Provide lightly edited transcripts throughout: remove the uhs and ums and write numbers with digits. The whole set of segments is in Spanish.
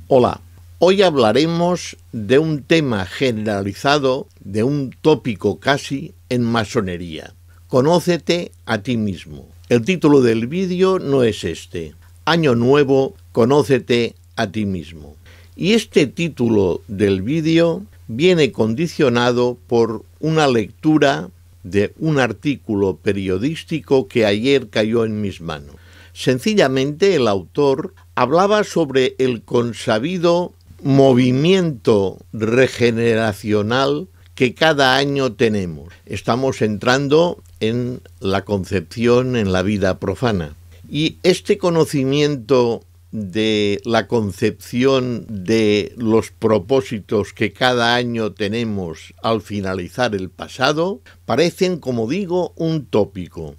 Hola, hoy hablaremos de un tema generalizado, de un tópico casi en masonería. Conócete a ti mismo. El título del vídeo no es este. Año nuevo, conócete a ti mismo. Y este título del vídeo viene condicionado por una lectura de un artículo periodístico que ayer cayó en mis manos. Sencillamente el autor hablaba sobre el consabido movimiento regeneracional que cada año tenemos. Estamos entrando en la concepción en la vida profana. Y este conocimiento de la concepción de los propósitos que cada año tenemos al finalizar el pasado parecen, como digo, un tópico.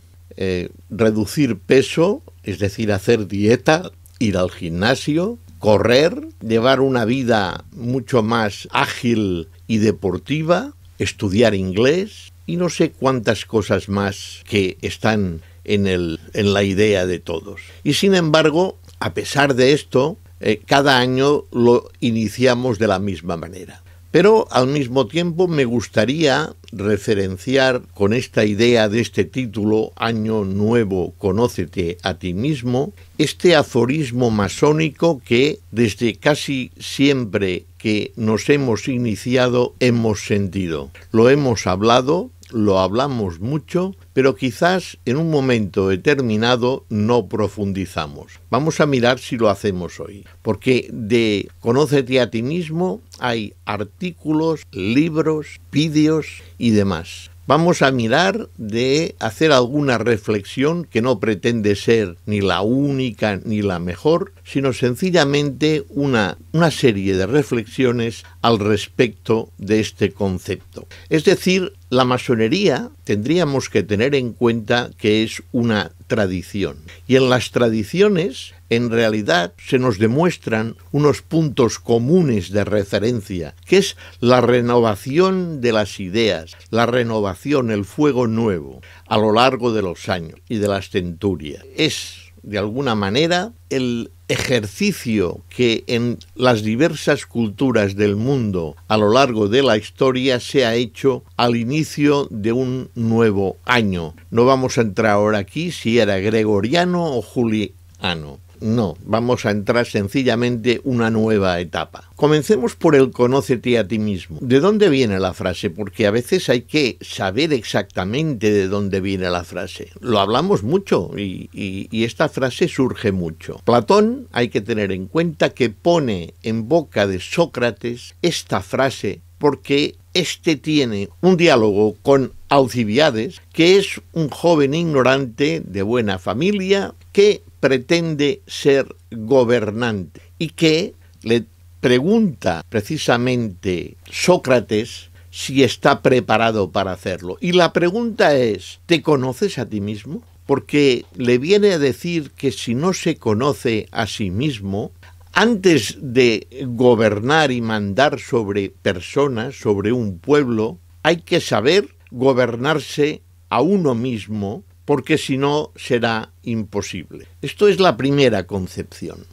Reducir peso, es decir, hacer dieta, ir al gimnasio, correr, llevar una vida mucho más ágil y deportiva, estudiar inglés y no sé cuántas cosas más que están en la idea de todos. Y sin embargo, a pesar de esto, cada año lo iniciamos de la misma manera. Pero al mismo tiempo me gustaría referenciar con esta idea de este título, Año Nuevo, conócete a ti mismo, este aforismo masónico que desde casi siempre que nos hemos iniciado hemos sentido. Lo hemos hablado, lo hablamos mucho, pero quizás en un momento determinado no profundizamos. Vamos a mirar si lo hacemos hoy, porque de Conócete a ti mismo hay artículos, libros, vídeos y demás. Vamos a mirar de hacer alguna reflexión que no pretende ser ni la única ni la mejor, sino sencillamente una serie de reflexiones al respecto de este concepto. Es decir, la masonería tendríamos que tener en cuenta que es una tradición. Y en las tradiciones, en realidad, se nos demuestran unos puntos comunes de referencia, que es la renovación de las ideas, la renovación, el fuego nuevo, a lo largo de los años y de las centurias. Es, de alguna manera, el ejercicio que en las diversas culturas del mundo a lo largo de la historia se ha hecho al inicio de un nuevo año. No vamos a entrar ahora aquí si era gregoriano o juliano. No, vamos a entrar sencillamente una nueva etapa. Comencemos por el conócete a ti mismo. ¿De dónde viene la frase? Porque a veces hay que saber exactamente de dónde viene la frase. Lo hablamos mucho y esta frase surge mucho. Platón, hay que tener en cuenta que pone en boca de Sócrates esta frase porque éste tiene un diálogo con Alcibiades, que es un joven ignorante de buena familia que pretende ser gobernante y que le pregunta precisamente Sócrates si está preparado para hacerlo. Y la pregunta es, ¿te conoces a ti mismo? Porque le viene a decir que si no se conoce a sí mismo, antes de gobernar y mandar sobre personas, sobre un pueblo, hay que saber gobernarse a uno mismo, porque si no será imposible. Esto es la primera concepción,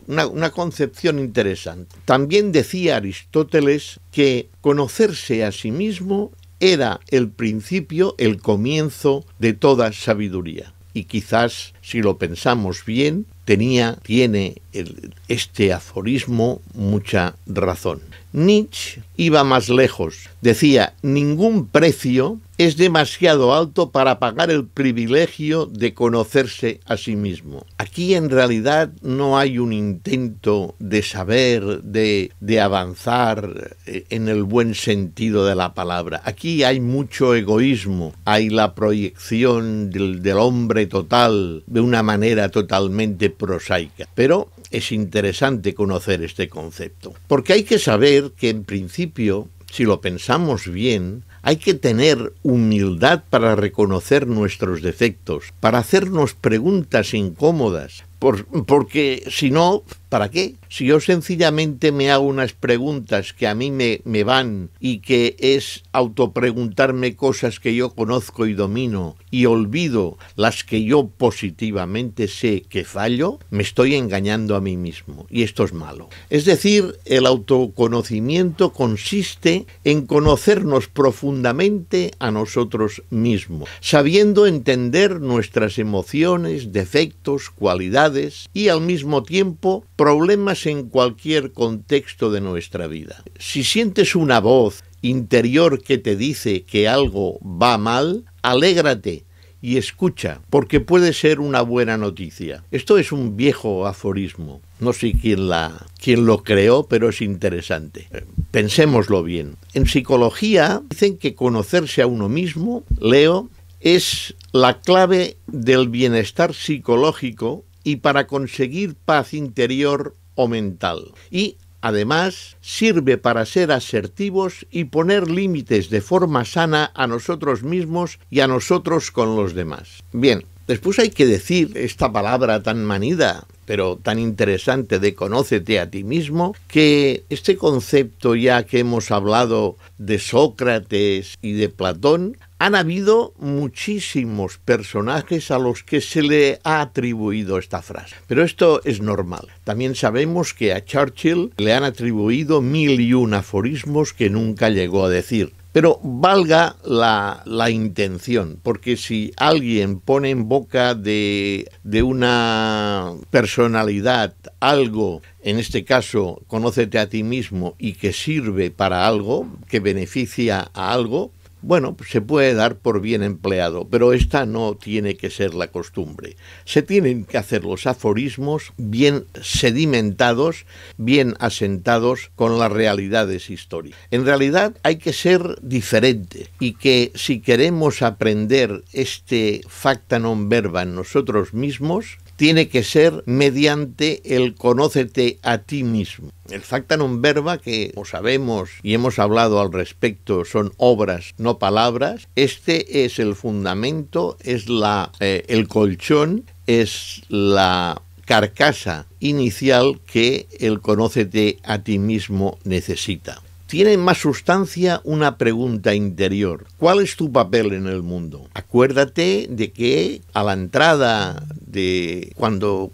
una concepción interesante. También decía Aristóteles que conocerse a sí mismo era el principio, el comienzo de toda sabiduría. Y quizás, si lo pensamos bien, tiene este aforismo mucha razón. Nietzsche iba más lejos. Decía, ningún precio es demasiado alto para pagar el privilegio de conocerse a sí mismo. Aquí en realidad no hay un intento de saber, de avanzar en el buen sentido de la palabra. Aquí hay mucho egoísmo, hay la proyección del hombre total de una manera totalmente prosaica. Pero es interesante conocer este concepto, porque hay que saber que en principio, si lo pensamos bien, hay que tener humildad para reconocer nuestros defectos, para hacernos preguntas incómodas, Porque si no, ¿para qué? Si yo sencillamente me hago unas preguntas que a mí me van y que es autopreguntarme cosas que yo conozco y domino y olvido las que yo positivamente sé que fallo, me estoy engañando a mí mismo y esto es malo. Es decir, el autoconocimiento consiste en conocernos profundamente a nosotros mismos, sabiendo entender nuestras emociones, defectos, cualidades y al mismo tiempo problemas en cualquier contexto de nuestra vida. Si sientes una voz interior que te dice que algo va mal, alégrate y escucha, porque puede ser una buena noticia. Esto es un viejo aforismo. No sé quién lo creó, pero es interesante. Pensémoslo bien. En psicología dicen que conocerse a uno mismo, leo, es la clave del bienestar psicológico y para conseguir paz interior o mental. Y además sirve para ser asertivos y poner límites de forma sana a nosotros mismos y a nosotros con los demás. Bien, después hay que decir esta palabra tan manida, pero tan interesante de conócete a ti mismo, que este concepto ya que hemos hablado de Sócrates y de Platón, han habido muchísimos personajes a los que se le ha atribuido esta frase. Pero esto es normal. También sabemos que a Churchill le han atribuido 1001 aforismos que nunca llegó a decir. Pero valga la intención, porque si alguien pone en boca de una personalidad algo, en este caso, conócete a ti mismo, y que sirve para algo, que beneficia a algo, bueno, pues se puede dar por bien empleado, pero esta no tiene que ser la costumbre. Se tienen que hacer los aforismos bien sedimentados, bien asentados con las realidades históricas. En realidad hay que ser diferente y que si queremos aprender este facta non verba en nosotros mismos, tiene que ser mediante el conócete a ti mismo. El facta non verba, que como sabemos y hemos hablado al respecto, son obras, no palabras. Este es el fundamento, es el colchón, es la carcasa inicial que el conócete a ti mismo necesita. Tiene más sustancia una pregunta interior. ¿Cuál es tu papel en el mundo? Acuérdate de que a la entrada cuando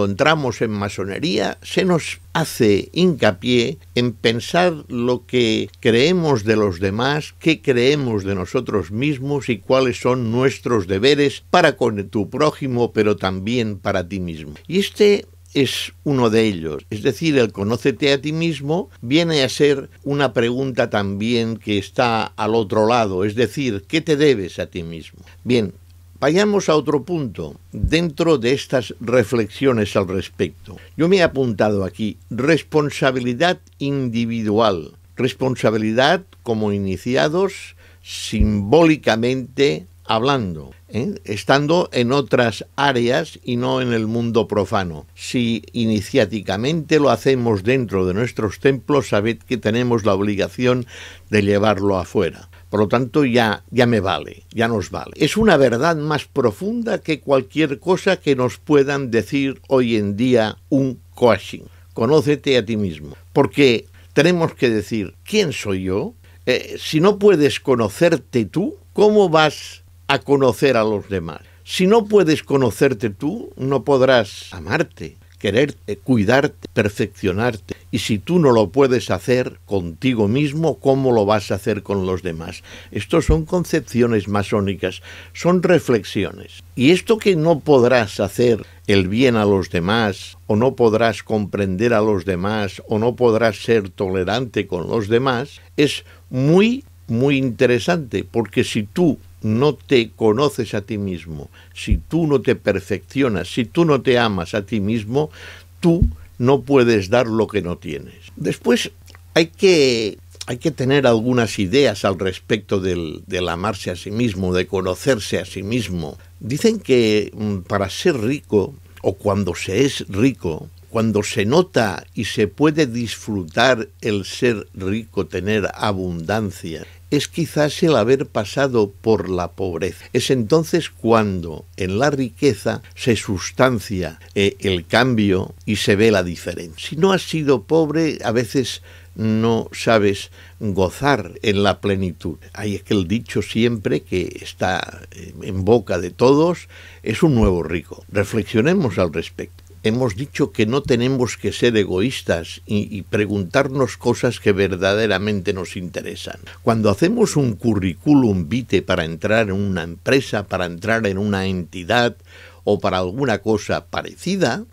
entramos en masonería se nos hace hincapié en pensar lo que creemos de los demás, qué creemos de nosotros mismos y cuáles son nuestros deberes para con tu prójimo, pero también para ti mismo. Y este es uno de ellos. Es decir, el conócete a ti mismo viene a ser una pregunta también que está al otro lado, es decir, ¿qué te debes a ti mismo? Bien, vayamos a otro punto, dentro de estas reflexiones al respecto. Yo me he apuntado aquí, responsabilidad individual, responsabilidad como iniciados simbólicamente hablando, estando en otras áreas y no en el mundo profano. Si iniciáticamente lo hacemos dentro de nuestros templos, sabed que tenemos la obligación de llevarlo afuera. Por lo tanto, ya me vale, ya nos vale. Es una verdad más profunda que cualquier cosa que nos puedan decir hoy en día un coaching. Conócete a ti mismo. Porque tenemos que decir, ¿quién soy yo? Si no puedes conocerte tú, ¿cómo vas a conocer a los demás? Si no puedes conocerte tú, no podrás amarte, quererte, cuidarte, perfeccionarte. Y si tú no lo puedes hacer contigo mismo, ¿cómo lo vas a hacer con los demás? Estos son concepciones masónicas, son reflexiones. Y esto que no podrás hacer el bien a los demás, o no podrás comprender a los demás, o no podrás ser tolerante con los demás, es muy, muy interesante, porque si tú no te conoces a ti mismo, si tú no te perfeccionas, si tú no te amas a ti mismo, tú no puedes dar lo que no tienes. Después hay que tener algunas ideas al respecto del amarse a sí mismo, de conocerse a sí mismo. Dicen que para ser rico, o cuando se es rico, cuando se nota y se puede disfrutar el ser rico, tener abundancia, es quizás el haber pasado por la pobreza. Es entonces cuando en la riqueza se sustancia el cambio y se ve la diferencia. Si no has sido pobre, a veces no sabes gozar en la plenitud. Hay aquel dicho siempre que está en boca de todos, es un nuevo rico. Reflexionemos al respecto. Hemos dicho que no tenemos que ser egoístas y preguntarnos cosas que verdaderamente nos interesan. Cuando hacemos un currículum vitae para entrar en una empresa, para entrar en una entidad o para alguna cosa parecida,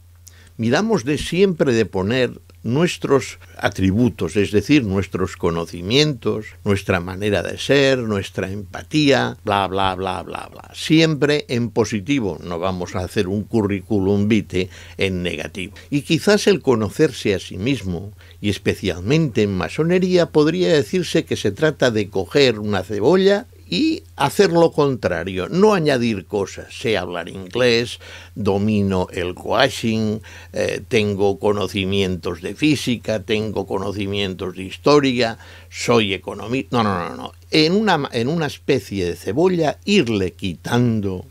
miramos siempre de poner nuestros atributos, es decir, nuestros conocimientos, nuestra manera de ser, nuestra empatía, bla, bla, bla, bla, bla. Siempre en positivo, no vamos a hacer un currículum vitae en negativo. Y quizás el conocerse a sí mismo, y especialmente en masonería, podría decirse que se trata de coger una cebolla y hacer lo contrario, no añadir cosas. Sé hablar inglés, domino el washing, tengo conocimientos de física, tengo conocimientos de historia, soy economista. No. En una especie de cebolla irle quitando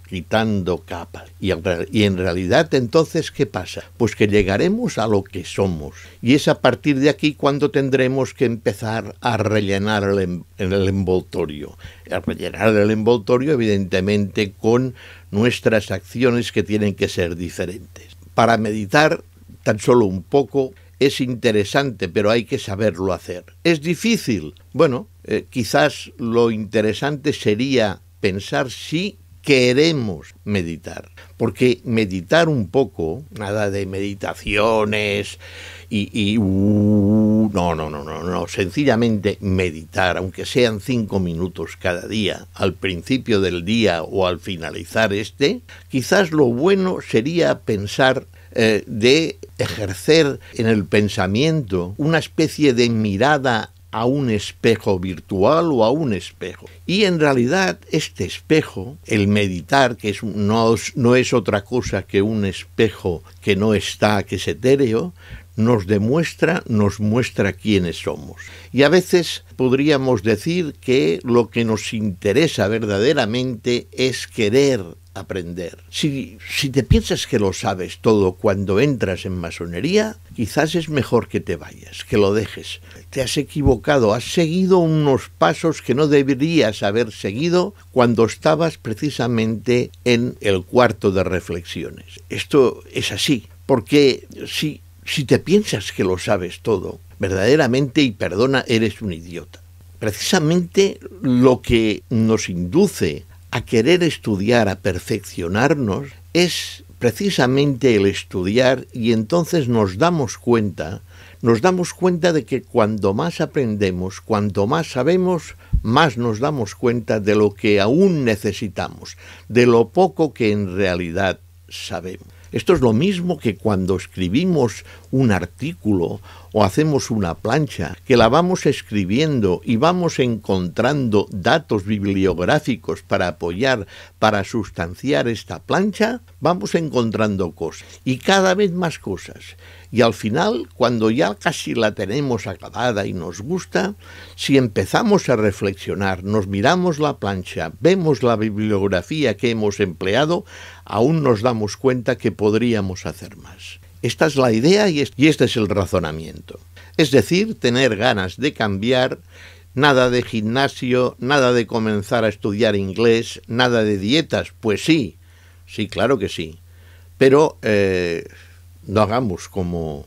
capas. Y en realidad entonces, ¿qué pasa? Pues que llegaremos a lo que somos. Y es a partir de aquí cuando tendremos que empezar a rellenar el envoltorio. A rellenar el envoltorio, evidentemente, con nuestras acciones que tienen que ser diferentes. Para meditar tan solo un poco es interesante, pero hay que saberlo hacer. ¿Es difícil? Bueno, quizás lo interesante sería pensar si queremos meditar, porque meditar un poco, nada de meditaciones no, sencillamente meditar, aunque sean 5 minutos cada día, al principio del día o al finalizar quizás lo bueno sería pensar de ejercer en el pensamiento una especie de mirada a un espejo virtual o a un espejo. Y en realidad este espejo, el meditar, que no es otra cosa que un espejo que no está, que es etéreo, nos muestra quiénes somos. Y a veces podríamos decir que lo que nos interesa verdaderamente es querer aprender. Si te piensas que lo sabes todo cuando entras en masonería, quizás es mejor que te vayas, que lo dejes. Te has equivocado, has seguido unos pasos que no deberías haber seguido cuando estabas precisamente en el cuarto de reflexiones. Esto es así, porque si te piensas que lo sabes todo, verdaderamente, y perdona, eres un idiota. Precisamente lo que nos induce a querer estudiar, a perfeccionarnos, es precisamente el estudiar, y entonces nos damos cuenta de que cuando más aprendemos, cuanto más sabemos, más nos damos cuenta de lo que aún necesitamos, de lo poco que en realidad sabemos. Esto es lo mismo que cuando escribimos un artículo o hacemos una plancha, que la vamos escribiendo y vamos encontrando datos bibliográficos para apoyar, para sustanciar esta plancha, vamos encontrando cosas, y cada vez más cosas. Y al final, cuando ya casi la tenemos acabada y nos gusta, si empezamos a reflexionar, nos miramos la plancha, vemos la bibliografía que hemos empleado, aún nos damos cuenta que podríamos hacer más. Esta es la idea y este es el razonamiento. Es decir, tener ganas de cambiar, nada de gimnasio, nada de comenzar a estudiar inglés, nada de dietas. Pues sí, claro que sí. Pero no hagamos como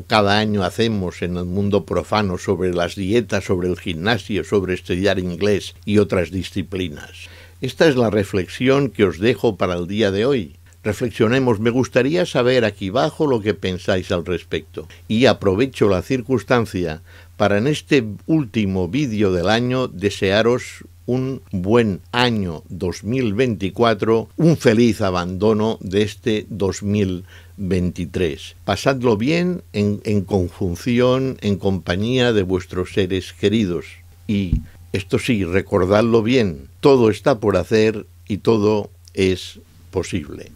cada año hacemos en el mundo profano sobre las dietas, sobre el gimnasio, sobre estudiar inglés y otras disciplinas. Esta es la reflexión que os dejo para el día de hoy. Reflexionemos. Me gustaría saber aquí abajo lo que pensáis al respecto. Y aprovecho la circunstancia para en este último vídeo del año desearos un buen año 2024, un feliz abandono de este 2023. Pasadlo bien en conjunción, en compañía de vuestros seres queridos. Y esto sí, recordadlo bien, todo está por hacer y todo es posible.